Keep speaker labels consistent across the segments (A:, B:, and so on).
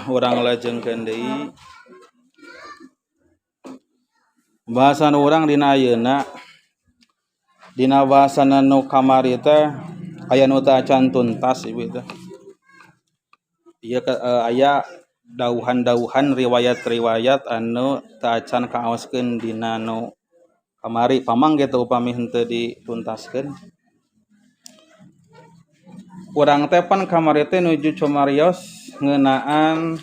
A: Urang lajengkeun deui bahasan urang dina ayeuna dina bahasana nu kamari teh aya nu teu acan tuntas ieu teh. Ieu aya dauhan-dauhan riwayat-riwayat anu teu acan kaoskeun dina nu kamari pamangge teh upami henteu dituntaskeun. Urang teh pan kamari teh nuju comarios ngeunaan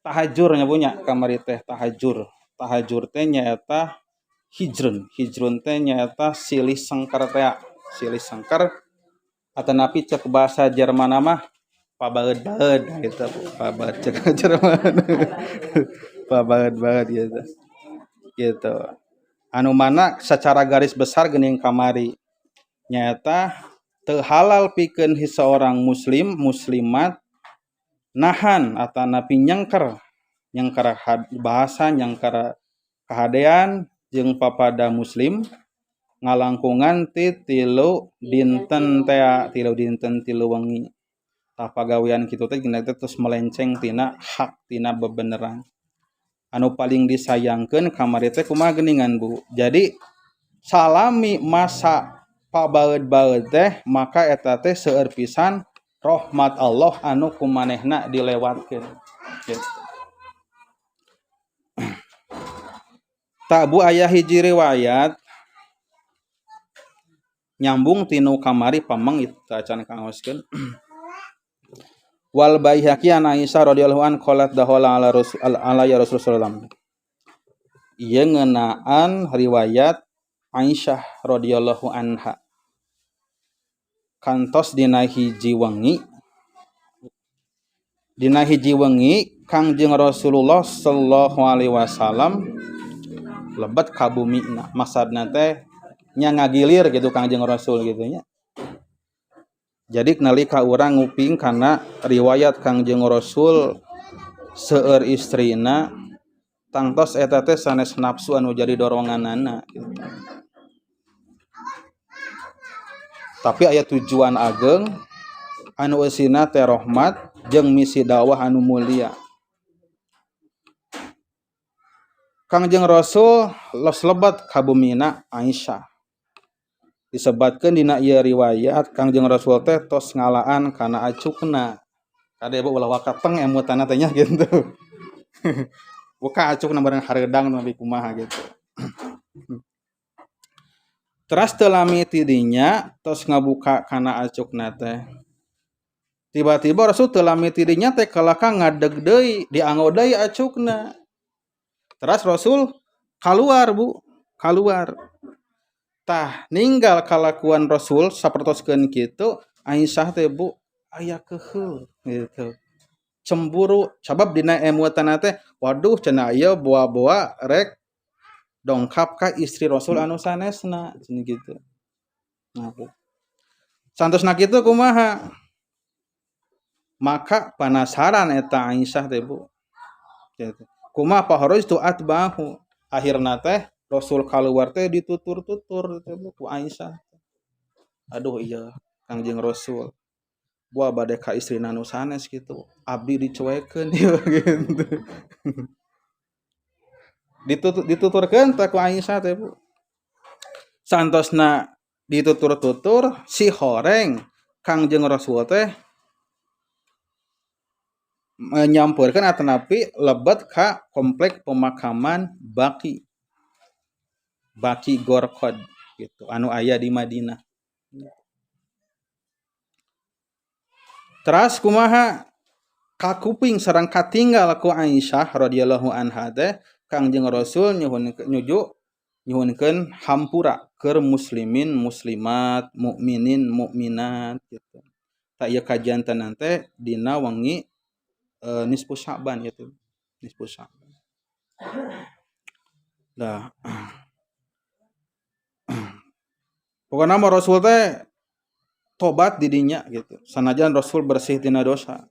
A: tahajur nya punya kamari teh tahajur. Tahajur teh nyaeta hijrun. Hijrun teh nyaeta silih sengker teh. Silih sengker atanapi cek bahasa Jerman mah pabaeud-baeud gitu. Pabaeud cek Jerman. Pabaeud-baeud gitu. Gitu. Anu mana secara garis besar geuning kamari nyaeta teu halal pikeun seorang muslim muslimat nahan atanapi nyengker bahasa nyengker kahadean jeung papada muslim ngalangkungan ti 3 dinten tea 3 dinten 3 wengi tah pagawean kitu teh gina terus melenceng tina hak tina bebeneran anu paling disayangkeun kamari teh kumaha geuningan Bu. Jadi salami masa pabaeud-baeud teh maka eta teh seueur pisan rahmat Allah anu kumanehna dilewatkeun gitu. Tak Bu aya hiji riwayat nyambung tinu kamari pamang itu acan kaoskeun. Wal Baihaqi an Aisyah radhiyallahu an qalat dahala ala Rasulullah. Ieu ngeunaan riwayat Aisyah radhiyallahu anha. Kantos dina hiji wengi Kangjeng Rasulullah sallallahu alaihi wasallam lebat ka bumina. Maksudna teh nya ngagilir gitu Kangjeng Rasul gitu nya. Jadi nalika urang nguping kana riwayat Kangjeng Rasul seueur istrina tangtos eta teh sanes nafsu anu jadi doronganana gitu. Tapi aya tujuan ageng anu eusina teh rahmat jeung misi dakwah anu mulia. Kangjeng Rasul los lebat ka bumina Aisyah. Disebatkeun dina ieu riwayat Kangjeng Rasul teh tos ngalaan kana acukna. Kade ulah wakateng emutanna teh nya gitu. Buka acukna bareng hareudang nabi kumaha gitu. Teras teu lami ti dinya tos ngabuka kana acukna teh. Tiba-tiba Rasul teu lami ti dinya teh kalaka ngadeg deui, dianggo deui acukna. Teras Rasul kaluar Bu, kaluar. Tah ninggal kalakuan Rasul sapertoskeun kitu, Aisyah teh Bu aya keheul gitu. Cemburu sabab dina emutanna teh waduh cenah ieu boa-boa rek dongkap ka istri Rasul anu sanesna cenah gitu. Nah, santosna kitu kumaha? Maka penasaran eta Aisyah teh Bu. Gitu. Kumaha paharojtu atbahu. Akhirna teh Rasul kaluar teh ditutur-tutur teh ku Aisyah. Aduh iya Kangjeng Rasul. Buah bade ka istrina nu sanes gitu. Abdi dicuekeun gitu. Dituturkeun teh ku Aisyah teh Bu. Santosna ditutur-tutur si horeng Kangjeng Rasul teh menyampeurkeun atanapi lebet ka komplek pemakaman Baqi Gorqod gitu anu aya di Madinah. Teras kumaha kakuping sareng katinggal ku Aisyah radhiyallahu anha teh Kangjeng Rasul nyuhunkeun hampura keur muslimin muslimat mukminin mukminat gitu. Ta ieu kajantenan teh dina wengi nisfu Sya'ban gitu. Nisfu Sya'ban. Dah. Pokona mah Rasul teh tobat di dinya gitu. Sanajan Rasul bersih tina dosa.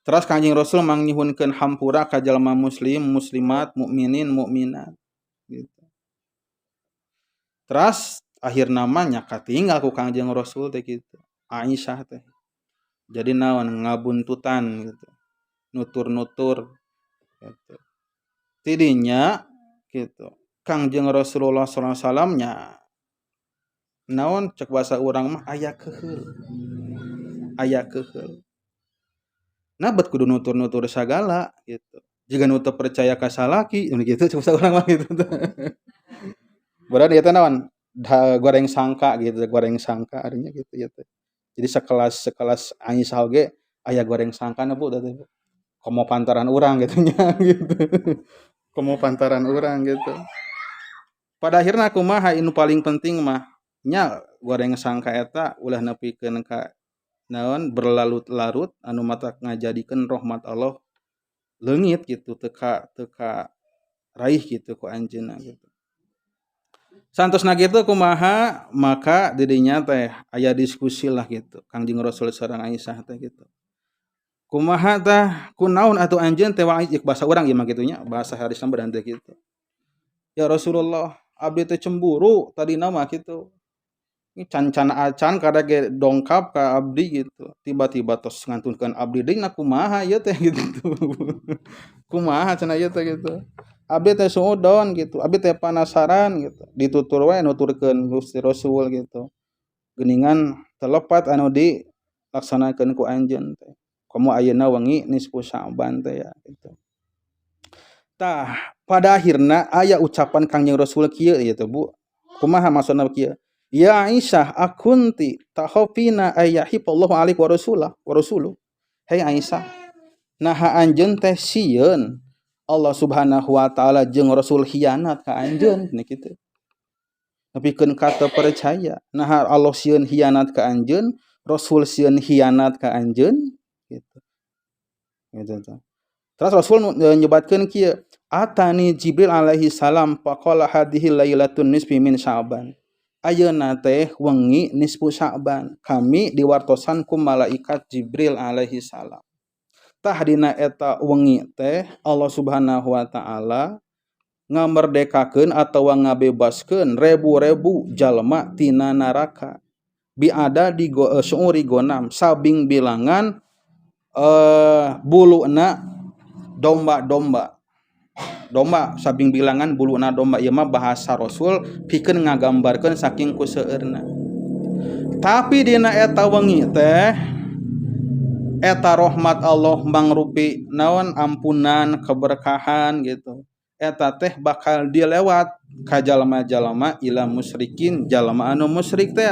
A: Terus Kangjeng Rasul mangyuhunkeun hampura ka jalma muslim, muslimat, mukminin, mukminat gitu. Terus akhirna mah nya katinggal ku Kangjeng Rasul teh gitu. Aisyah teh. Jadi naon ngabuntutan gitu. nutur-nutur gitu. Tidinya gitu. Kangjeng Rasulullah sallallahu alaihi wasallam nya naon cek bahasa urang mah aya keheul. Aya keheul. Nah bet kudu nutur-nutur sagala gitu. Jika nu teu percaya ka salaki gitu cek bahasa urang mah gitu. Berarti eta naon? Goreng sangka gitu, goreng sangka artinya gitu ya teh. Jadi sekelas Aisyah oge aya goreng sangkana Bu teh. Komo pantaran urang gitu nya gitu. Komo pantaran urang gitu. Pada akhirna kumaha anu paling penting mah nya goreng sangka eta ulah nepikeun ka naon berlarut-larut anu matak ngajadikeun rahmat Allah leungit gitu teu ka raih gitu ku anjeunna gitu. Santosna kitu kumaha maka didinya teh aya diskusi lah gitu Kangjeng Rasul sareng Aisyah teh gitu. Kumaha tah kunaon atuh anjeun teh wa'id bahasa urang ieu mah kitu nya bahasa hadisna beunang teh kitu. Ya Rasulullah abdi teh cemburu tadina mah kitu. Can-can acan kada ge dongkap ka abdi gitu. Tiba-tiba tos ngantunkeun abdi deui na kumaha ieu teh gitu. Kumaha cenah ieu teh gitu. Abdi teh suudon gitu. Abdi teh penasaran gitu. Ditutur wae nuturkeun Gusti Rasul gitu. Geuningan telepat anu dilaksanakeun ku anjeun teh. Komo ayeuna wengi nisfu Sya'ban teh ya gitu. Tah pada akhirna aya ucapan Kangjeng Rasul kieu gitu Bu. Kumaha maksudna kieu? Ya Aisyah akunti takhafina ayyahifallahu alaik wa rasuluh. Hei Aisyah, naha anjeun teh sieun Allah Subhanahu wa taala jeung Rasul hianat ka anjeun nya kitu. Nepikeun ka teu percaya. Naha Allah sieun hianat ka anjeun, Rasul sieun hianat ka anjeun gitu. Gitu tuh. Terus Rasul nyebatkeun kieu, atani Jibril alaihi salam faqala hadhihi lailatun nisfi min Sya'ban. Ayeuna teh wengi nisfu Sya'ban. Kami diwartosan ku malaikat Jibril alaihi salam. Tah dina eta wengi teh Allah Subhanahu wa taala ngamerdekakeun atawa ngabebaskeun rebu-rebu jalma tina naraka. Biada di suuri gonam sabing bilangan buluna domba-domba. Domba sabing bilangan buluna domba ieu mah bahasa Rasul pikeun ngagambarkeun saking kuseueurna. Tapi dina eta wengi teh eta rahmat Allah mangrupi naon ampunan keberkahan gitu. Eta teh bakal dilewat ka jalma-jalma ila musyrikin jalma anu musyrik teh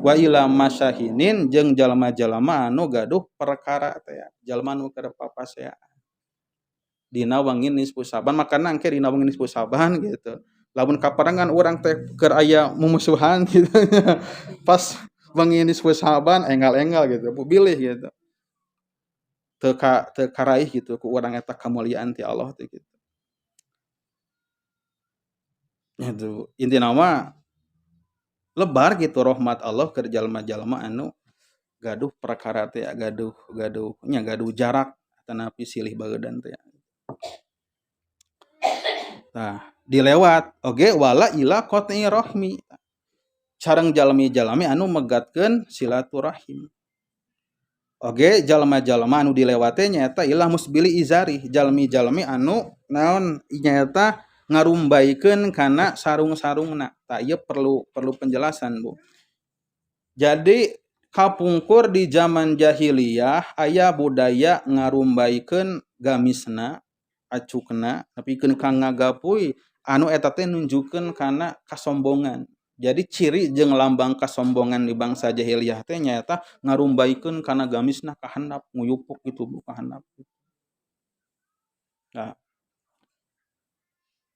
A: wa ila masyahinin jeung jalma-jalma anu gaduh perkara teh jalma anu keur papasean dina wengi nisfu Saban makana engke dina wengi nisfu Saban gitu. Lamun kaparangan urang teh keur aya mumusuhan gitu. Pas wengi nisfu Saban enggal-enggal gitu, bilih gitu. Teu karaih gitu ku urang eta kamuliaan ti Allah teh gitu. Gitu. Intina mah lebar gitu rahmat Allah keur jalma-jalma anu gaduh perkara teh gaduh jarak tanapi silih baeudan teh. Nah, dilewat oge wala ila qat'i rahmi. Sareng jalmi-jalmi anu megatkeun silaturahim. Oge jalma-jalma anu dilewat teh nyaeta ilah musbili izari, jalmi-jalmi anu naon nyaeta ngarumbaikeun kana sarung-sarungna. Tah ieu perlu penjelasan, Bu. Jadi kapungkur di zaman jahiliyah aya budaya ngarumbaikeun gamisna acukna nepikeun ka ngagapuy anu eta teh nunjukkeun kana kasombongan. Jadi ciri jeung lambang kasombongan di bangsa jahiliyah teh nyaeta ngarumbaikeun kana gamisna ka handap nguyupuk gitu Bu ka handap. Nah,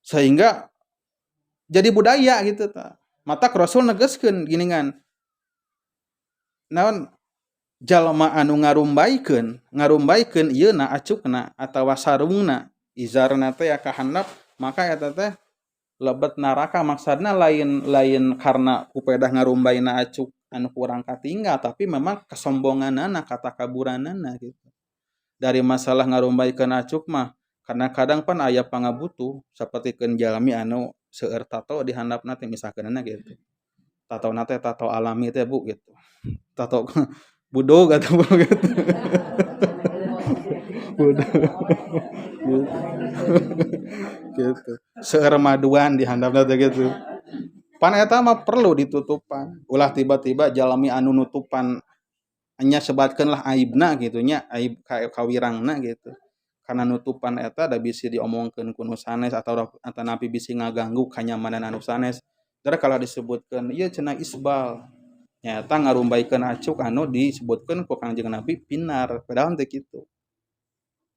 A: sehingga jadi budaya gitu tah. Mata Rasul negeskeun giningan. Naon jalma anu ngarumbaikeun ieuna acukna atawa sarungna izarna teh ka handap maka eta teh lebet neraka maksudna lain karena kupedah ngarumbaina acuk anu kurang katinggal tapi memang kesombonganana katakaburanana gitu. Dari masalah ngarumbaikeun acuk mah karena kadang pan aya pangabutuh sapertikeun jalmi anu seueur tato di handapna teh misalkeunna gitu. Tatona teh tato alami teh Bu gitu. Tato budog atau gitu. Kudu. Gitu. Seermaduan di handapna teh gitu. Pan eta mah perlu ditutupan. Ulah tiba-tiba jalmi anu nutupan nya sebatkeun lah aibna gitu nya, aib kawirangna gitu. Karena nutupan eta da bisi diomongkeun ku nu sanes atau napi bisi ngaganggu kanyamanan anu sanes. Tara kalau disebutkeun ieu cenah isbal. Nyata ngarumbaikeun acuk anu disebutkeun ku Kangjeng Nabi pinar, padahal teu kitu.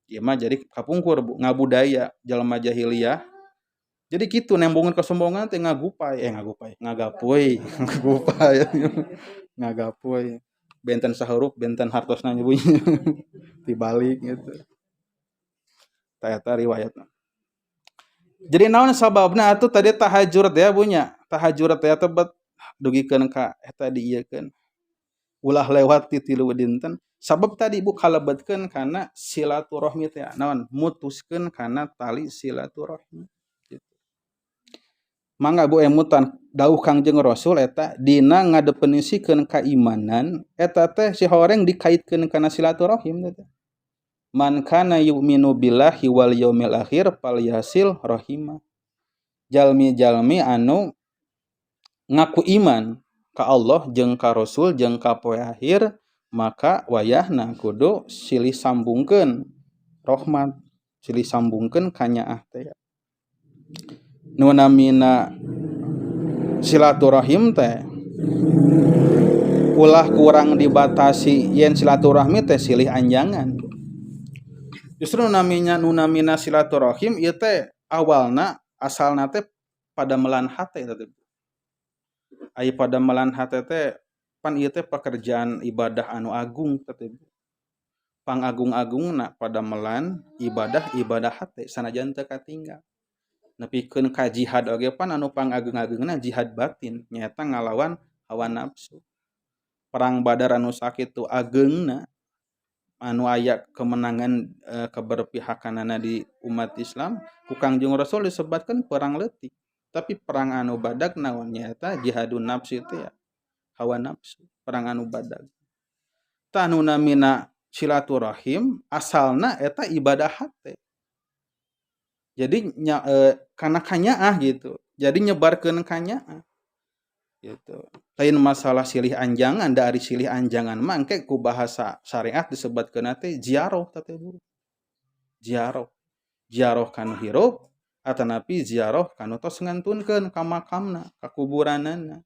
A: Ieu mah jadi kapungkur ngabudaya jalma jahiliyah. Jadi kitu nembungeun kesombongan teh ngagapuy, ngagupay, ngagapuy. Benten sahurup benten hartosna nya bunyi. Dibalik gitu. Tah eta riwayatna. Jadi naon sababna atuh tadi tahajud ya bunya. Tahajud teh tebet dugikeun ka eta diieukeun. Ulah lewat ti 3 dinten. Sabab tadi ibu kalebetkeun kana silaturahmi teh naon mutuskeun kana tali silaturahmi. Mangga bu emutan dawuh Kangjeng Rasul eta dina ngadefinisikeun kaimanan eta teh si horeng dikaitkeun kana silaturahim teh. Man kana yu'minu billahi wal yaumil akhir falyasil rahimah. Jalmi-jalmi anu ngaku iman ka Allah jeung ka Rasul jeung ka poe akhir maka wayahna kudu silih sambungkeun rahmat, silih sambungkeun kanyaah teh. Nu namina silaturahim teh ulah kurang dibatasi yen silaturahmi teh silih anjangan. Justru nu namina silaturahim ieu teh awalna asalna teh pada melan hate teh. Ai pada melan hate teh pan ieu teh pekerjaan ibadah anu agung teh. Pangagung-agungna pada melan ibadah hate sanajan teu katinggal. Nepikeun ka jihad oge pan anu pangagung-agungna jihad batin nyaeta ngalawan hawa nafsu. Perang Badar anu sakitu ageungna anu aya kemenangan keberpihakanana di umat Islam ku Kangjeng Rasul disebutkeun perang leutik. Tapi perang anu badag naon nyaeta jihadun nafsi teh ya. Hawa nafsu, perang anu badag. Tah nu namina silaturahim asalna eta ibadah hate. Jadi kana kanyaah gitu. Jadi nyebarkeun kanyaah. Gitu. Lain masalah silih anjangan dari silih anjangan mah engke ku bahasa syariat disebutkeun teh ziarah teh Bu. Ziarah. Ziarah kanu hirup atanapi ziarah kanu tos ngantunkeun ka makamna, ka kuburanana.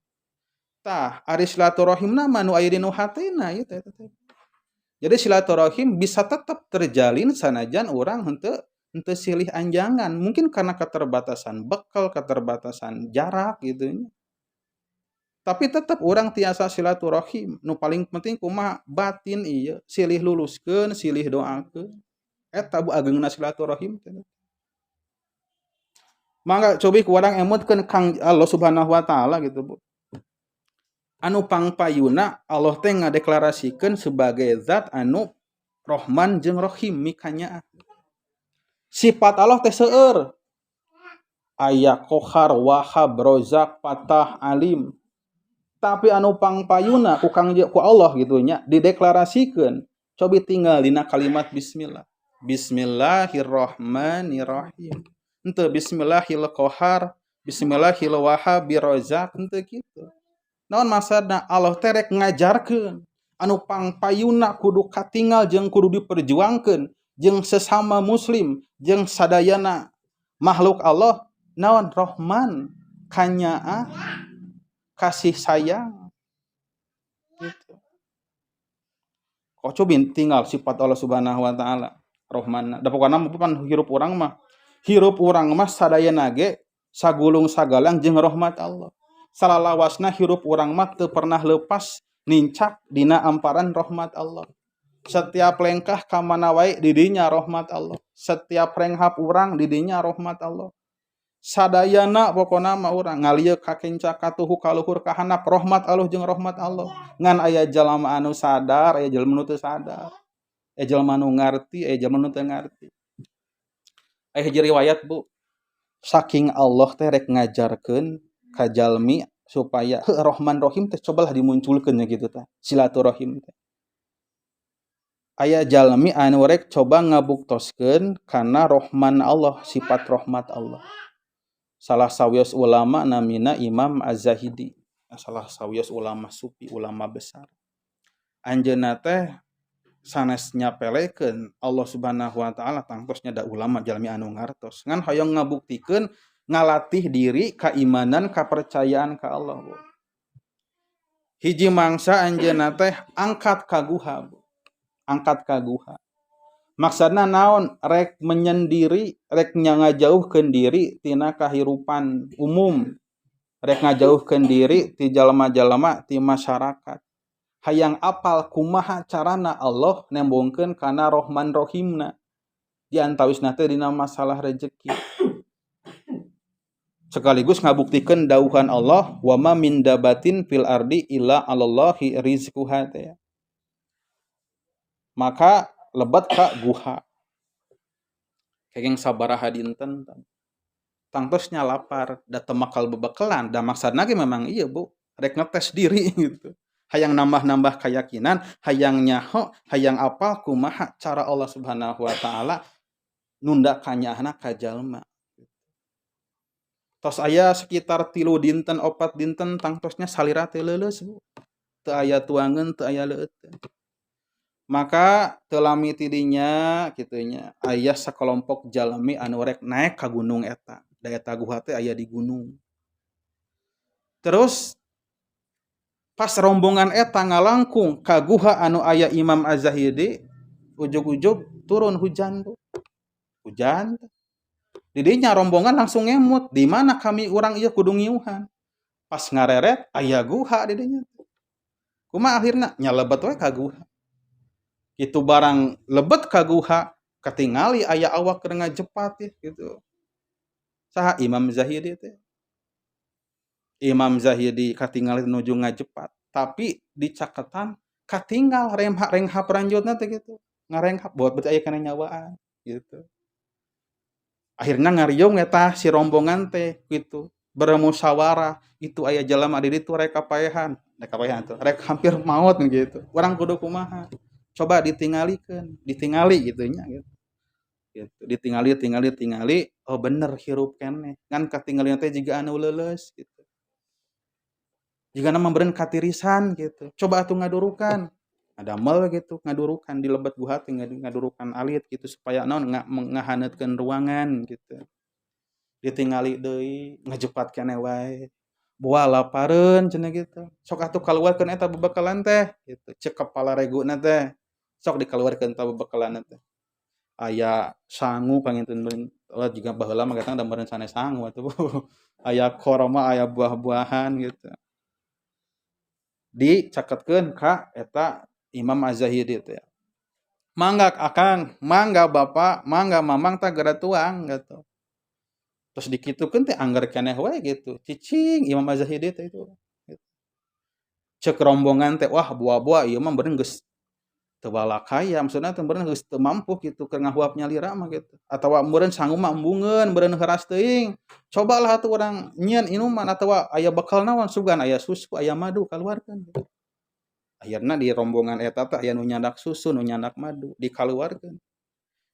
A: Tah ari silaturahimna mah nu aya di nu hatena ieu teh. Jadi silaturahim bisa tetap terjalin sanajan urang henteu silih anjangan. Mungkin karena keterbatasan bekal, keterbatasan jarak gitu. Tapi tetap orang tiasa silaturahim. Nu paling penting kumaha batin ieu, silih luluskeun, silih doakeun. Eta bu ageungna silaturahim teh. Mangga cobi ku urang emutkeun Kang Allah Subhanahu wa taala gitu, Bu. Anu pangpayuna Allah teh ngadeklarasikeun sebagai zat anu Rahman jeung Rahim mikanya. Sifat Allah teh seueur. Aya Qahar, Wahhab, Razak, Fatah, Alim. Tapi anu pangpayuna ku Allah gitu nya dideklarasikeun cobi tinggal dina kalimat bismillah. Bismillahirrahmanirrahim. Henteu bismillahil qahar, bismillahil wahhab birazak henteu kitu. Naon maksudna Allah teh rek ngajarkeun anu pangpayuna kudu katingal jeung kudu diperjuangkeun jeung sesama muslim jeung sadayana makhluk Allah naon Rahman kanyaah kasih sayang gitu. Kok coba tinggal sifat Allah Subhanahu wa taala Rahman. Da pokona pan hirup urang mah sadayana ge sagulung sagalang jeung rahmat Allah. Salalawasna hirup urang mah teu pernah leupas nincak dina amparan rahmat Allah. Setiap lengkah ka mana wae di dinya rahmat Allah. Setiap renghap urang di dinya rahmat Allah. Sadayana pokona mah urang ngalieu ka kenca katuhu kaluhur ka handap rahmat Allah jeung rahmat Allah. Ngan aya jalma anu sadar, aya jalma nu teu sadar. Aya jalma nu ngarti, aya jalma nu teu ngarti. Aya hiji riwayat Bu. Saking Allah teh rek ngajarkeun ka jalmi supaya Rahman Rahim teh cobalah dimunculkeun nya gitu tah. Silaturahim teh. aya jalmi anu rek coba ngabuktoskeun kana rahman Allah, sifat rahmat Allah. Salah sawios ulama namina Imam Az-Zahidi, salah sawios ulama sufi, ulama besar. Anjeunna teh sanes nyapelekeun Allah Subhanahu wa taala tangtosnya da ulama jalmi anu ngartos. Ngan hoyong ngabuktikeun ngalatih diri keimanan kapercayaan ka Allah. Hiji mangsa anjeunna teh angkat ka guha. Angkat ka guha. Maksudna naon? Rek menyendiri, rek ngajauhkeun diri tina kahirupan umum. Rek ngajauhkeun diri ti jalma-jalma ti masyarakat. Hayang apal kumaha carana Allah nembongkeun kana Rahman Rahimna. Di antawisna teh dina masalah rezeki. Sekaligus ngabuktikeun dauhan Allah, wa ma min dabatin fil ardi illa 'alallahi rizquha teh. Maka lebat ka guha. Kenging sabaraha dinten tangtosnya lapar da teu makal bebekalan da maksudna ge memang ieu Bu, rek ngetes diri gitu. Hayang nambah-nambah keyakinan, hayang nyaho, hayang apal kumaha cara Allah Subhanahu wa taala nunda kanyahna ka jalma. Tos aya sekitar 3 dinten 4 dinten tangtosnya salira teh leuleus Bu. Teu aya tuangeun, teu aya leueut. Maka telami tidinya kitunya aya sakelompok jalmi anu rek naek ka gunung eta. Da eta guha teh aya di gunung. Terus pas rombongan eta ngalangkung ka guha anu aya Imam Az-Zahidi, ujug-ujug turun hujan Bu. Hujan. Di dinya rombongan langsung ngemut, di mana kami urang ieu kudu ngiuhan. Pas ngareret aya guha di dinya. Kumaha akhirna nyalebet we ka guha. Itu barang lebet ka guha katingali aya awak keur ngajepat ya gitu. Saha Imam Zahidi teh. Imam Zahidi katingali nuju ngajepat, tapi di caketan katinggal renghap ranjutna teh gitu. Ngarenghap buat beuti aya kana nyawaan gitu. Akhirna ngariung eta si rombongan teh gitu. Bermusyawarah, itu aya jalema di ditu rek kapaehan tuh, rek hampir maut gitu. Urang kudu kumaha? Coba ditingali gitu nya gitu. Gitu. Ditingali, oh bener hirup keneh. Ngan katinggalina teh jiga anu leuleus gitu. Jigana memberen katirisan gitu. Coba atuh ngadurukan. Ngadamel gitu, ngadurukan di lebet guha teh ngadurukan alit gitu supaya naon ngahaneutkeun ruangan gitu. Ditingali deui, ngajepat keneh wae. Boa lapareun cenah gitu. Sok atuh kaluarkeun eta bebekalan teh gitu. Cek kepala reguna teh. Sok dikaluarkeun eta bebekalan teh. Aya sangu panginten jiga baheula mah gatang da meureun sanes sangu atuh. Aya korma, aya buah-buahan gitu. Dicaketkeun ka eta Imam Az-Zahidi teh. Mangga Akang, mangga Bapak, mangga Mamang tah gara tuang gitu. Terus dikitukeun teh anggar keneh wae gitu. Cicing Imam Az-Zahidi teh itu. Cek rombongan teh wah buah-buah ieu mah beureun geus teu balakaya, maksudna teh beureun geus teu mampu gitu keur ngahuap nyalira mah gitu. Atawa meureun sanggup mah embungeun, beureun heuras teuing. Cobalah atuh urang nyieun inuman atawa aya bekal naon sugan aya susu, aya madu kaluarkeun. Akhirna di rombongan eta teh aya nu nyandak susu, nu nyandak madu, dikaluarkeun.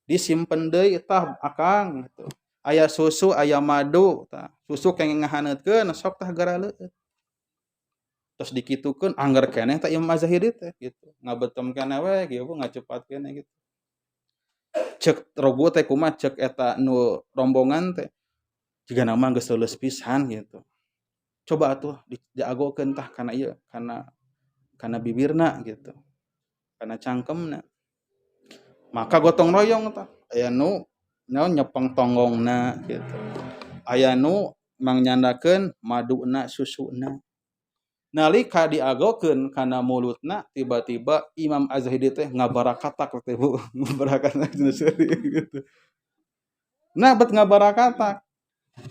A: Disimpen deui tah Akang gitu. Aya susu, aya madu, tah. Susu kenging ngahaneutkeun sok tah gara leueut. Terus dikitukeun anggar keneh tah Imam Az-Zahidi teh gitu. Ngabetem keneh we gitu ngacepat keneh gitu. Cek rogo teh kumaha cek eta nu rombongan teh jigana mah geus leuleus pisan gitu. Coba atuh diagokeun tah kana ieu, kana bibirna gitu. Kana cangkemna. Maka gotong royong tah. Aya nu naon nyepeng tonggongna gitu. Aya nu mangnyandakeun maduna, susuna. Nalika diagokeun kana mulutna tiba-tiba Imam Az-Zahidi teh ngabarakatak teh Bu. Ngabarakatak gitu. Nah bet ngabarakatak.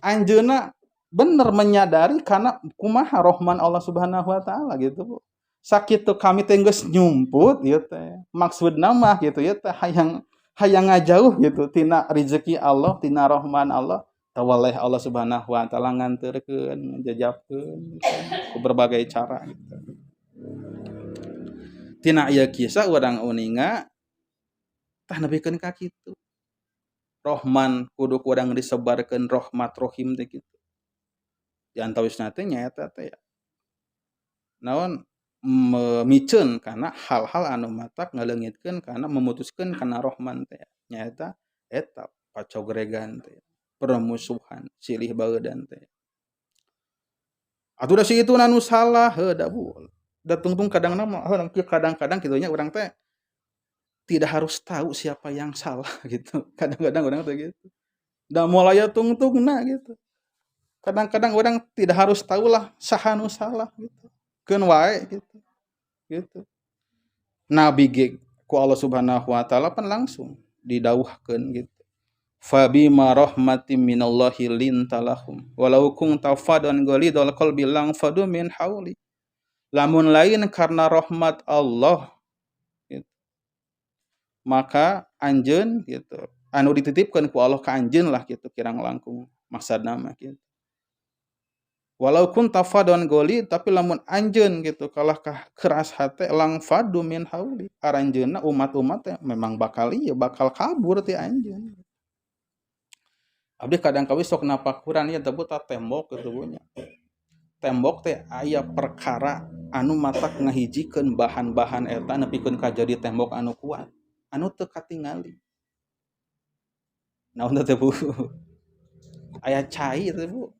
A: Anjeunna bener menyadari kana kumaha Rahman Allah Subhanahu wa taala gitu Bu. Sakitu kami teh geus nyumput ieu teh. Maksudna mah gitu ieu teh hayang ngajauh gitu tina rezeki Allah, tina rahman Allah. Tawaleh Allah Subhanahu wa taala nganterkeun, njajabkeun gitu, ku berbagai cara gitu. Tina ieu kisah urang uninga tah nepikeun ka kitu. Rahman kudu kurang disebarkeun rahmat rohim teh kitu. Di antawisna teh nyaeta teh naon memiceun kana hal-hal anu matak ngaleungitkeun kana memutuskeun kana rahman teh nyaeta eta pacogregan teh permusuhan silih baeudan teh. Atuh da si itu anu salah heuh da bu. Da tungtung kadang-kadang mah kadang-kadang kitu nya urang teh tidak harus tahu siapa yang salah gitu. Kadang-kadang orang teh gitu. Da moal aya tungtungna gitu. Kadang-kadang orang tidak harus tahulah saha nu salah gitu. Keun wae gitu. Gitu. Nabi ge ku Allah Subhanahu wa taala pan langsung didawuhkeun gitu. Fabima rahmatim minallahi lintalahum walau kunta faddan ghalidul qalbi lang fadu min hauli. Lamun lain karena rahmat Allah gitu. Maka anjeun gitu anu dititipkeun ku Allah ka anjeun lah gitu kirang langkung maksudna mah gitu. Walaupun tafadon goli tapi lamun anjeun gitu kalah kah keras hate lang fadu min hauli aranjeunna umat-umat teh memang bakal kabur ti anjeun. Abdi kadang kawis sok napakuran ieu teh buta tembok kitu nya. Tembok teh aya perkara anu matak ngahijikeun bahan-bahan eta nepikeun ka jadi tembok anu kuat, anu teu katingali. Naon teh Bu? Aya cai teh Bu.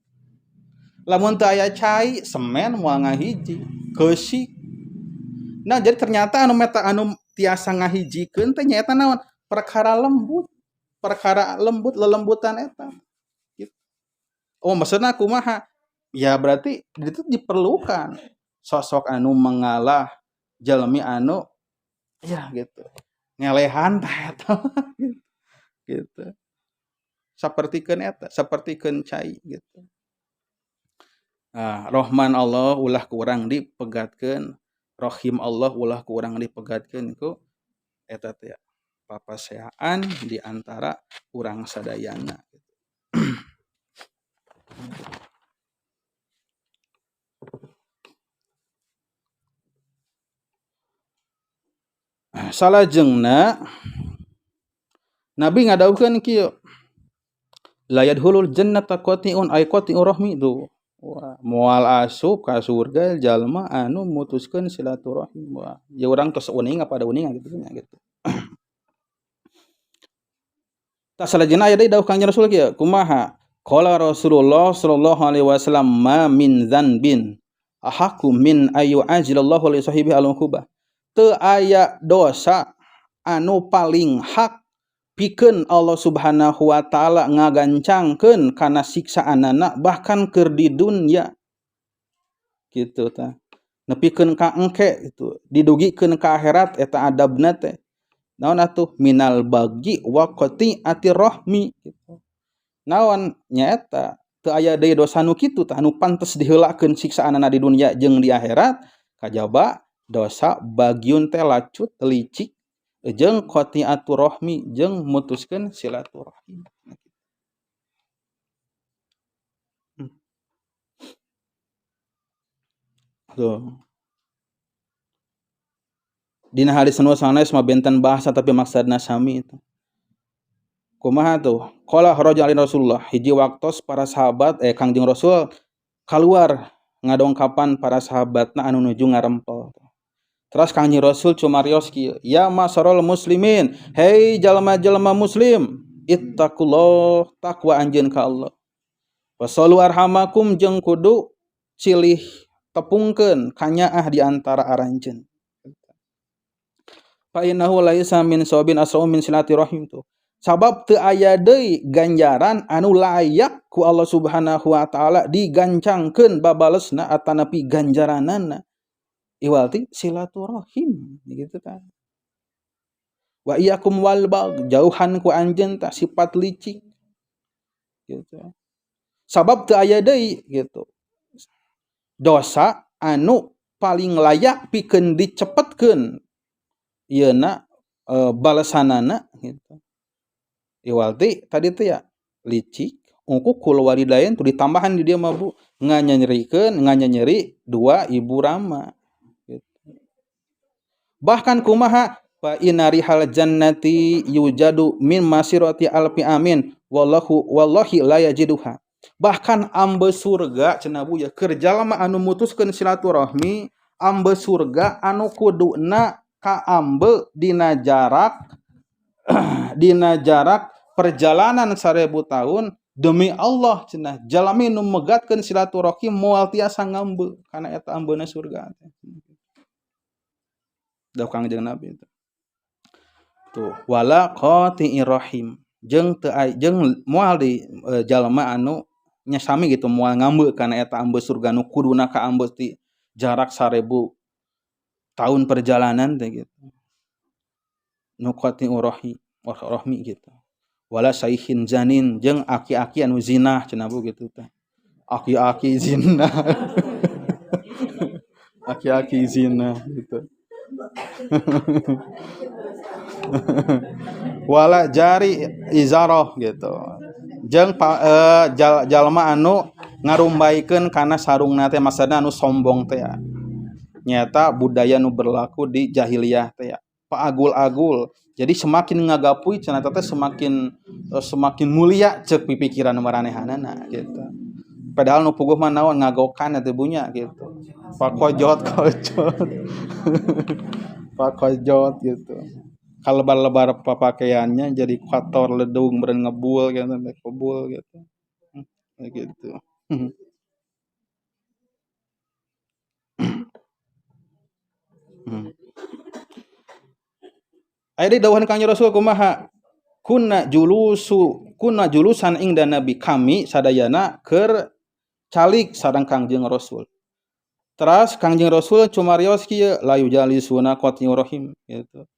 A: Lamun teu aya cai, semen moal ngahiji, keusik. Nah, jadi ternyata anu meta anu tiasa ngahijikeun teh nyaeta naon? Perkara lembut. Perkara lembut lelembutan eta. Gitu. Oh, maksudna kumaha? Ya berarti itu diperlukan sosok anu mengalah jalmi anu ya gitu. Ngelehan tah eta. Gitu. Sapertikeun eta, sapertikeun cai gitu. Rahman Allah ulah ku urang dipegatkeun, Rahim Allah ulah ku urang dipegatkeun ku eta teh papaseaan di antara urang sadayana. Salajengna Nabi ngadawukeun kieu la yadkhulul jannata qati'un ay qati'ur rahmi tu. Wah, moal asup ka surga jalma anu mutuskeun silaturahim. Wah, ya urang tos uning apa ada uningan gitu nya gitu. Tak salajengna aya deui dawuh Kangjeng Rasul kieu, kumaha? Qala Rasulullah sallallahu alaihi wasallam ma min dzanbin ahaqqu min ayu ajilallahu li sahibi al-uqubah. Teu aya dosa anu paling hak pikeun Allah Subhanahu wa taala ngagancangkeun kana siksaanana bahkan keur di dunya. Kitu tah. Nepikeun ka engke itu, didugikeun ka akhirat eta adabna teh. Naon atuh minal bagi wa qati'atir rahmi gitu. Naon nyaeta teu aya deui dosa nu kitu tah anu pantes diheulakeun siksaanana di dunya jeung di akhirat kajaba dosa bagiun teh lacut licik jeung qati'atur rahmi jeung mutuskeun silaturahim. Tuh. Dina hadis nu sanes mah benten bahasa tapi maksudna sami itu. Kumaha tuh? Qala kharaja alaihi Rasulullah hiji waktos para sahabat Kangjeng Rasul kaluar ngadongkapan para sahabatna anu nuju ngarempel. Terus Kangjeng Rasul cumarios kieu, ya masarul muslimin, hei jalma-jalma muslim, ittaqullah takwa anjeun ka Allah. Wasallu arhamakum jeung kudu cilih tepungkeun kanyaah di antara aranjeun. Fa innahu laisa min sawabin asra'u min silaturahim tuh. Sabab teu aya deui ganjaran anu layak ku Allah Subhanahu wa taala digancangkeun babalesna atanapi ganjaranana. Iwalti silaturahim gitu kan. Wa iyyakum wal bagh jauhan ku anjeun tah sifat licik. Gitu. Sabab teu aya deui gitu. Dosa anu paling layak pikeun dicepetkeun ieuna balasanana gitu. Iwalti tadi teh ya licik ungkul walidain tu ditambahan di dia mah Bu nganyanyeri dua ibu rama gitu. Bahkan kumaha fa inna rihal jannati yujadu min masirati alfi amin wallahi la yajiduha. Bahkan ambe surga cenah buya keur jalma anu mutuskeun silaturahmi, ambe surga anu kuduna ka ambe dina jarak perjalanan 1000 tahun demi Allah cenah jalmi nu megatkeun silaturahim moal tiasa ngambe kana eta ambeuna surga teh. Da Kangjeng Nabi itu. Tuh, wala qati'ir rahim. Jeung moal di jalma anu nya sami gitu moal ngambe kana eta ambe surga nu kuduna ka ambe ti jarak 1000 tahun perjalanan teh gitu. Nu qati'ur rahmi gitu. Wala sayhin zanin jeung aki-aki anu zinah cenah bu gitu teh. Aki-aki zina. Aki-aki zina gitu. Wala jari izaroh gitu. Jeung jalma anu ngarumbaikeun kana sarungna teh maksudna anu sombong teh. Nyata budaya nu berlaku di jahiliyah teh. Paagul-agul. Jadi semakin ngagapuy cenah teh semakin mulia ceuk pipikiran maranehanana gitu. Padahal nu puguh mah naon ngagokan teh bunya gitu. Pakojot. Pakojot gitu. Kalebar-lebar papakaiannya jadi kotor ledung beren ngebul gitu teh kebul gitu. Gitu. Aya deui dawuhan Kangjeng Rasul kumaha? Kunna julusan ingda Nabi, kami sadayana keur calik sareng Kangjeng Rasul. Teras Kangjeng Rasul cumarios kieu la yujalisuna qati'ur rahim gitu.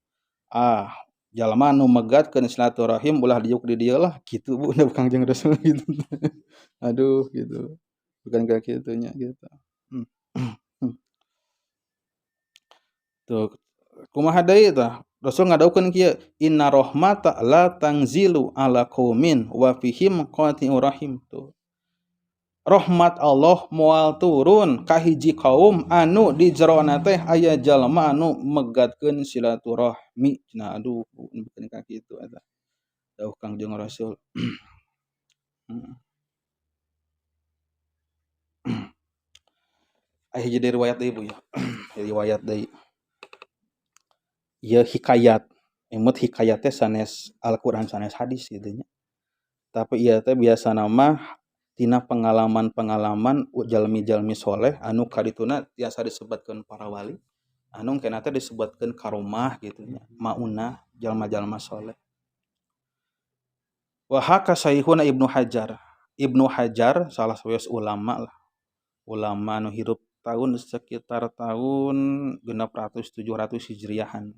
A: Jalma nu megatkeun silaturahim ulah diuk di dieu lah kitu Bu Kangjeng Rasul gitu. Aduh gitu. Bukan ka kitu nya gitu. Tuh kumaha deui tah? Rasul ngadaukeun kieu, inna rahmata la tanzilu ala qaumin wa fihim qati'ur rahim. Tuh. Rahmat Allah moal turun ka hiji kaum anu di jerona teh aya jalma anu megatkeun silaturahmi. Nah aduh bukan ka kitu eta. Dawuh Kangjeng Rasul. Aya hiji riwayat deui Bu ya. Riwayat deui. Ieu hikayat. Emut hikayat teh sanes Al-Qur'an sanes hadis kitu nya. Tapi ieu teh biasana mah tina pengalaman-pengalaman jalmi-jalmi soleh anu kadituna tiasa disebutkeun para wali. Anu kenna teh disebutkeun karomah kitu nya. Maunah jalma-jalma soleh. Wa haka sayhuna Ibnu Hajar. Ibnu Hajar salah sawios ulama lah. Ulama anu hirup tahun sekitar tahun 600 700 Hijriahan.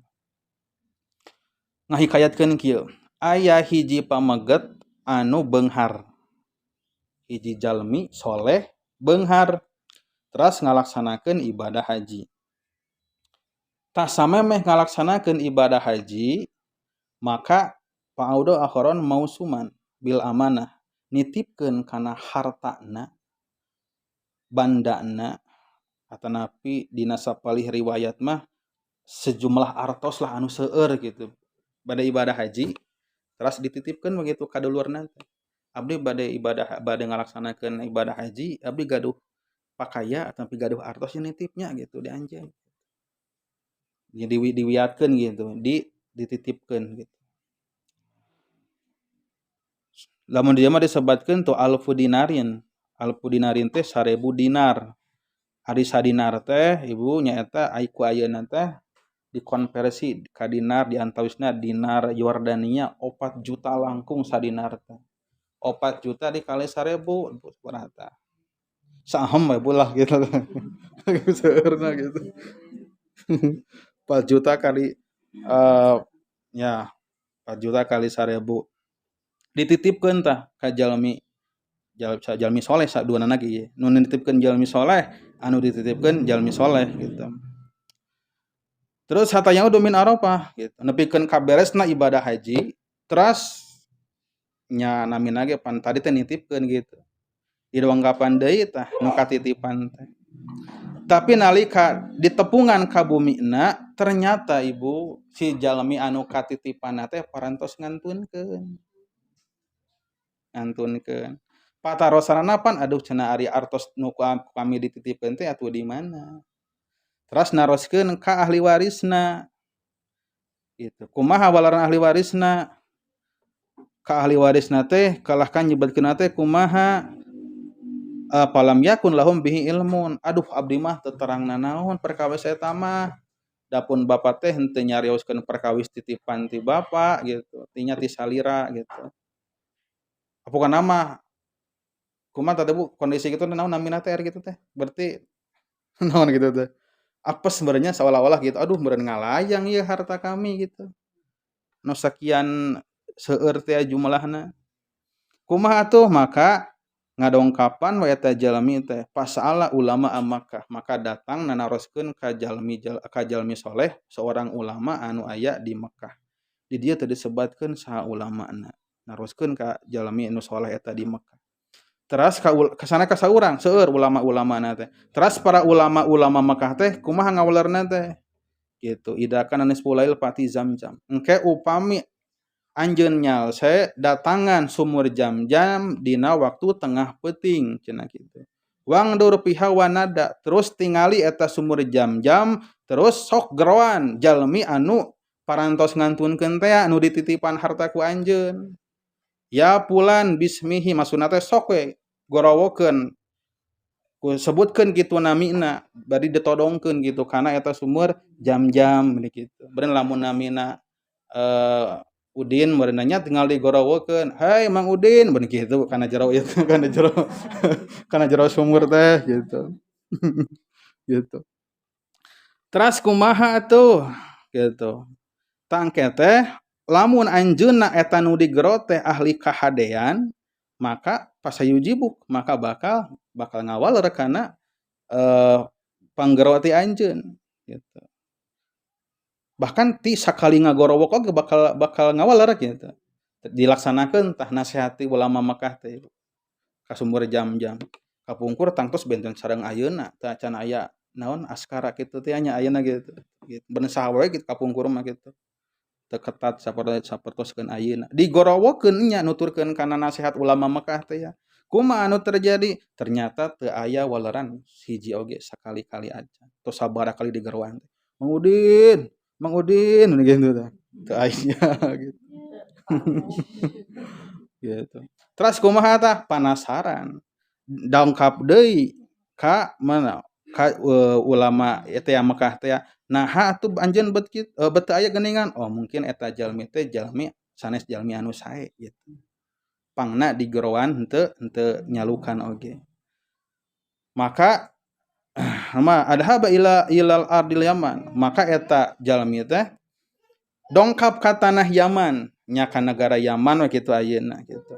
A: Ngahikayatkeun kieu, aya hiji pameget anu beunghar. Hiji jalmi soleh beunghar teras ngalaksanakeun ibadah haji. Tah samemeh ngalaksanakeun ibadah haji, maka fa'audo akharon mausuman bil amanah, nitipkeun kana hartana bandana atanapi dina sapalih riwayat mah sejumlah artos lah anu seueur gitu. Bade ibadah haji teras dititipkeun begitu ka dulurna teh. Abdi bade ngalaksanakeun ibadah haji, abdi gaduh pakaya atapi gaduh artos nitipnya gitu dianjeun. Jadi diwiatkeun gitu, dititipkeun gitu. Lamun dieu mah disebutkeun tu alfu dinarin. Alfu dinarin teh 1000 dinar. Ari sadinar teh Ibu nyaeta ku ayeuna teh dikonversi ka dinar diantawisna dinar Yordania 4 juta langkung sadinar teh. 4 juta dikali 1000 berapa? Sahem we bulah gitu. Seueurna gitu. 4 juta kali 4 juta kali 1000 dititipkeun tah ka jalmi soleh saduana ge. Nu nitipkeun jalmi soleh, anu dititipkeun jalmi soleh gitu. Terus hatanya udah min Arafah gitu. Nepikeun kaberesna ibadah haji, teras nya namina ge pan tadi teh nitipkeun gitu. Didonggapan deui tah nu katitipan teh. Tapi nalika ditepungan ka bumina ternyata ibu si jalmi anu katitipan teh parantos ngantunkeun. Patarosana pan aduh cenah ari artos nu kami dititipkeun teh atuh di mana. Terus naroskeun ka ahli warisna. Gitu. Kumaha walaran ahli warisna? Ka ahli warisna teh kalahkan nyebutkeun teh kumaha palam yakun lahum bihi ilmun. Aduh abdi mah teu terangna naon perkawis eta mah. Dapun bapa teh henteu nyarioskeun perkawis titipan ti bapa gitu. Tinya ti salira gitu. Pokona mah kumaha teh Bu kondisi kitu naon namina teh ari kitu teh. Berarti naon gitu teh. Apes sebenarnya seolah-olah gitu. Aduh meureun ngalayang ieu harta kami gitu. Nu sakian seueur teh jumlahna. Kumaha atuh maka ngadongkapan we eta jalmi teh pasala ulama Makkah maka datang nanaroskeun ka jalmi soleh seorang ulama anu aya di Mekkah. Di dieu teh disebatkeun saha ulamana. Naroskeun ka jalmi anu soleh eta di Mekkah. Teras kasana ka saurang seueur ulama-ulamana teh. Teras para ulama-ulama Mekkah teh kumaha ngawulerna teh? Gitu. Idakan anis pulail pati Zamzam. Engke upami anjeun nyalse datangan sumur Zamzam dina waktu tengah peuting cenah kitu. Wangdur piha wanada terus tingali eta sumur Zamzam terus sok geroan jalmi anu parantos ngantunkeun teh anu dititipan harta ku anjeun. Ya pulan bismihi maksudna teh sok we gorowokeun ku sebutkeun kitu namina bari ditodongkeun gitu kana eta sumur Zamzam kitu. Beureun lamun namina Udin meureun nya tinggal digorowokeun, "Hai Mang Udin," beun kitu kana jero ieu kana jero sumur teh gitu. Gitu. Teras kumaha atuh gitu. Tangke teh lamun anjeunna eta nu digero teh ahli kahadean maka pasayujibuk maka bakal ngawaler kana panggero ti anjeun gitu. Bahkan ti sakali ngagorowok oge bakal ngawaler gitu. Dilaksanakeun tah nasihati ulama Makkah teh ka sumur Zamzam. Kapungkur tangtos benten sareng ayeuna teh can aya naon askara kitu teh nya ayeuna gitu. Bener saha wae kitu kapungkur mah kitu. Teu ketat sapertoskeun ayeuna. Digorowokeun nya nuturkeun kana nasihat ulama Makkah teh ya. Kumaha anu terjadi? Ternyata teu aya waleran hiji oge sakali-kali aja. Tos sabaraha kali digeroan teh. Mang Udin gitu tah. Teu aya gitu. Gitu. Terus kumaha tah? Panasaran. Dongkap deui ka mana? Ka ulama eta yang Mekah teh naha atuh anjeun bet teu aya geuningan? Oh mungkin eta jalmi teh jalmi sanes jalmi anu sae gitu. Pangna digeroan henteu nyalukan oge. Maka adhaba ilal ardil Yaman. Maka eta jalmi teh dongkap ka tanah Yaman, nya ka negara Yaman we kitu ayeuna gitu.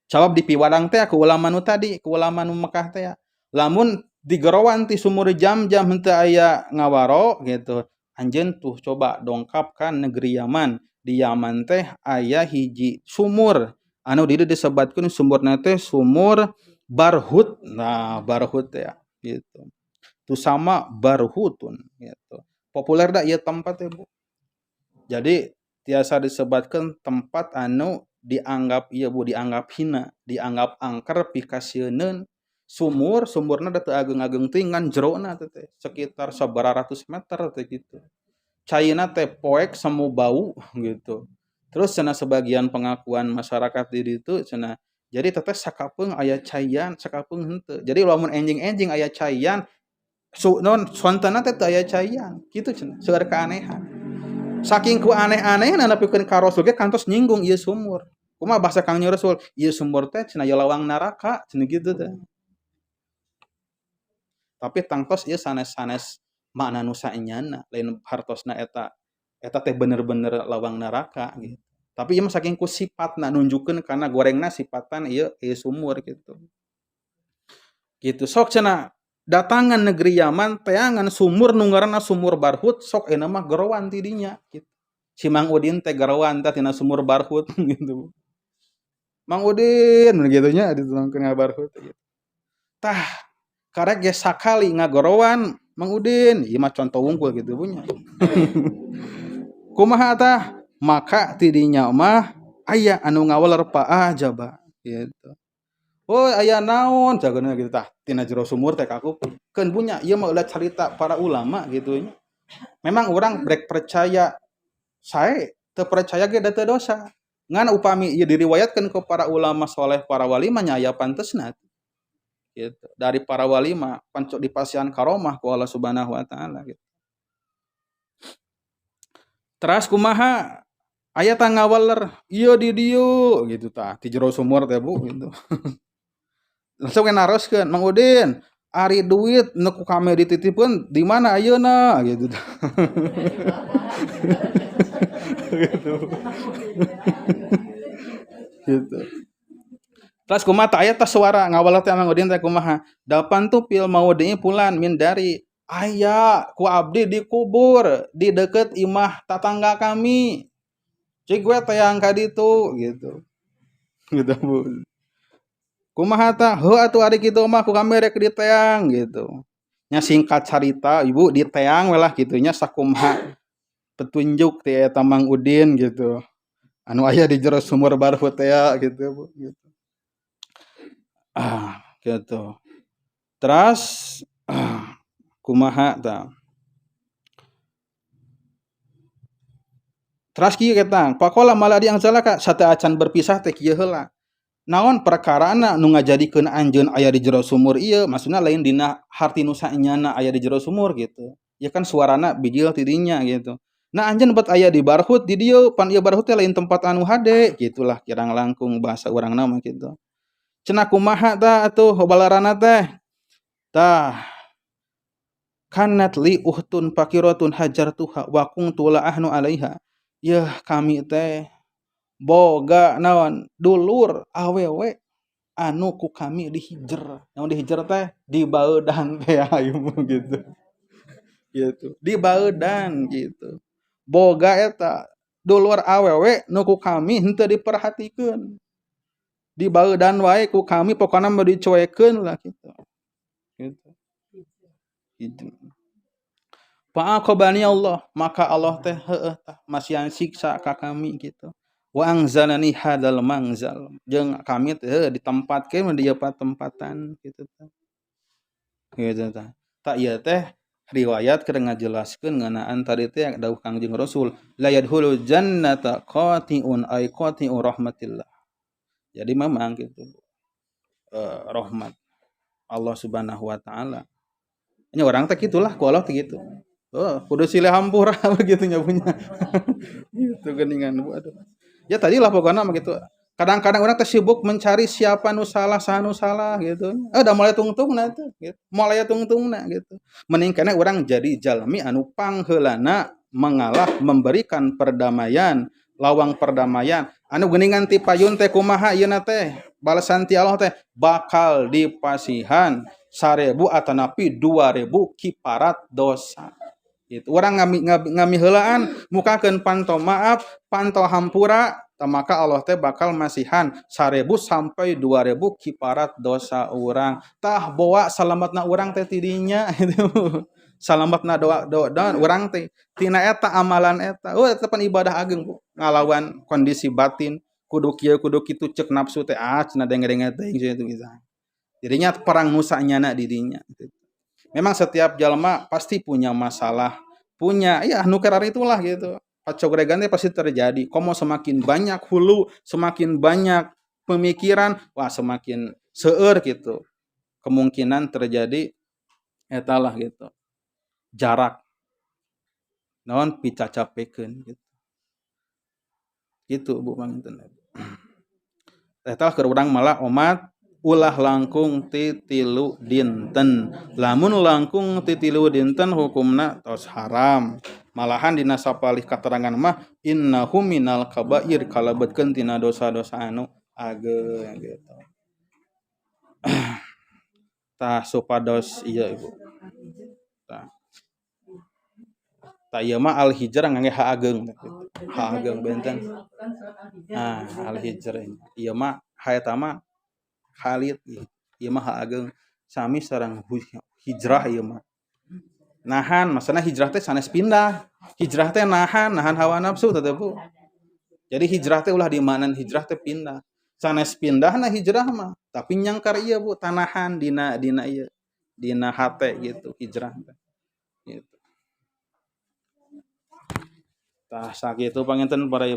A: Jawab dipiwadang teh ku ulama nu tadi, ku ulama nu Mekah teh. Lamun digerowan ti sumur Zamzam henteu aya ngawaro gitu. Anjeun tuh coba dongkap ka negeri Yaman. Di Yaman teh aya hiji sumur anu di dieu disebatkeun sumurna teh sumur Barhut. Nah, Barhut teh gitu. Tu sama Barhutun gitu. Populer da ieu tempat teh Bu. Jadi tiasa disebatkeun tempat anu dianggap ieu Bu dianggap hina, dianggap angker pikasieun sumurna da teu ageng-ageng teuing ngan jerona teh sekitar sabaraha ratus meter teh gitu. Caina teh poek semu bau gitu. Terus cenah sebagian pengakuan masyarakat di ditu cenah jadi teteh sakapeung aya caian, sakapeung henteu. Jadi lamun enjing-enjing aya caian sontana teh teu aya caian, kitu cenah. Seueur keanehan. Saking ku aneh-anehna nepikeun ka Rasul ge kantos nyinggung ieu sumur. Kumaha bahasa Kangjeng Rasul? Ieu sumur teh cenah lawang naraka, cenah kitu teh. Tapi tangtos ieu sanes-sanes makna nu saenyana, lain hartosna eta teh bener-bener lawang naraka gitu. Tapi ieu mah saking ku sifatna nunjukkeun kana gorengna sifatan ieu sumur gitu. Gitu sok cenah datangan negeri Yaman teangan sumur nu ngaranna sumur Barhut sok euna mah gerowan ti dinya gitu. Si Mang Udin teh gerowan tah tina sumur Barhut gitu. Mang Udin gitu nya ditulungkeun ka Barhut gitu. Tah karek ge sakali ngagorowan Mang Udin, ieu mah contoh unggul gitu punya. Kumaha tah? Maka tidinya mah aya anu ngaweler ajaba gitu. Oh aya naon jageuna gitu tah tina jero sumur teh kaku keun punya ieu mah ulah carita para ulama gitu nya. Memang orang brek percaya sae teu percaya ge da teu dosa. Ngan upami ieu diriwayatkeun ku para ulama soleh para wali mah nya aya pantesna gitu. Dari para wali mah pancok dipasihan karomah ku Allah Subhanahu wa taala gitu. Teras kumaha aya tah ngaweler ieu di dieu gitu tah ti jero sumur teh Bu gitu. Langsung naroskeun Mang Udin ari duit nu ku kami dititipkeun di mana ayeuna gitu. Gitu. Gitu. Terus kumaha tah aya tah suara ngaweler teh Mang Udin teh kumaha? Dapan tu pil maudhi pulan min dari aya ku abdi dikubur di deket imah tatangga kami. Cik gue tayang ka ditu gitu. Gitu Bu. Kumaha tah? Heuh atuh ari kitu mah ku kami rek diteang gitu. Nya singkat carita Ibu diteang we lah kitu nya sakumaha petunjuk ti eta Mang Udin gitu. Anu aya di jero sumur barhu teh gitu Bu gitu. Gitu. Teras kumaha tah? Teras kieu ketang, faqala maladi ang zalaka sateu acan berpisah teh kieu heula. Naon perkarana nu ngajadikeun anjeun aya di jero sumur ieu maksudna lain dina harti nu saenyana aya di jero sumur gitu. Ieu kan suarana bijil ti dinya gitu. Nah anjeun bet aya di barhut di dieu pan ieu barhut teh lain tempat anu hade gitulah kirang langkung bahasa urangna mah kitu. Cenah kumaha tah atuh balarana teh? Tah kanat li uhtun faqiratun hajartuha wa kuntu la ahnu alaiha. Yeuh kami teh boga naon dulur awewe anu ku kami dihijer. Naon dihijer teh dibaeudan teh ayeuna gitu. Gitu. Dibaeudan gitu. Boga eta dulur awewe nu ku kami henteu diperhatikeun. Dibaeudan wae ku kami pokona mah dicuekeun lah gitu. Gitu. Gitu. Fa'aqabani Allah, maka Allah teh heueuh tah masihan siksa ka kami gitu. Wa anzalani hadzal mangzal. Jeung kami teh ditempatkeun di ieu patempatan kitu tah. Gitu tah. Ta ieu teh riwayat keur ngajelaskeun ngeunaan tadi teh dawuh Kangjeng Rasul, la yadkhulul jannata qati'un ay qati'u rahmatillah. Jadi memang gitu. Rahmat Allah Subhanahu wa taala. Nya urang teh kitulah ku Allah teh kitu. Kudu silih hampura begitu nya punya. Gitu geuningan aduh. Ya tadilah pokoknya mah gitu. Kadang-kadang orang teh sibuk mencari siapa nu salah, saha nu salah gitu. Da mulai tungtungna teh gitu. Mulai tungtungna gitu. Mending kana urang jadi jalmi anu pangheulana mengalah memberikan perdamaian, lawang perdamaian. Anu geuningan ti payun teh kumaha ieuna teh? Balasan ti Allah teh bakal dipasihan 1000 atanapi 2000 kiparat dosa. Gitu. Orang ngami heulaan mukakeun panto maaf, panto hampura, maka Allah teh bakal masihan 1000 sampai 2000 kiparat dosa urang. Tah boa salametna urang teh tidinya gitu. Salametna doa urang teh tina eta amalan eta. Eta pan ibadah ageung ngalawan kondisi batin. Kudu kieu kudu kitu ceuk nafsu teh cenah denge-denge teuing gitu. Jadinya perang nu saenyana di dinya gitu. Memang setiap jalma pasti punya masalah, punya ya nu kerar itulah gitu. Pacogregan pasti terjadi. Komo semakin banyak hulu, semakin banyak pemikiran, wah semakin seueur gitu. Kemungkinan terjadi etalah gitu. Jarak naon picacapekeun gitu. Gitu Bu panginten. Eta keur urang malah omat ulah langkung ti 3 dinten. Lamun langkung ti 3 dinten hukumna tos haram. Malahan dina sapalih katerangan mah innahu minal kabair kalebetkeun tina dosa-dosa anu ageung gitu. Tah supados ieu Ibu. Tah. Tah ieu mah al-hijr ngangge ha ageung gitu. Ha ageung benten. Al-hijr. Ieu mah ha eta mah Khalid ieu mah ageung sami sareng hijrah ieu mah. Nahan, maksudna hijrah teh sanes pindah. Hijrah teh nahan hawa nafsu teh Bu. Jadi hijrah teh ulah dimaknan hijrah teh pindah. Sanes pindahna hijrah mah, tapi nyangkar ieu Bu, tanahan dina ieu, dina hate gitu hijrah teh. Gitu. Tah sakitu panginten para ibu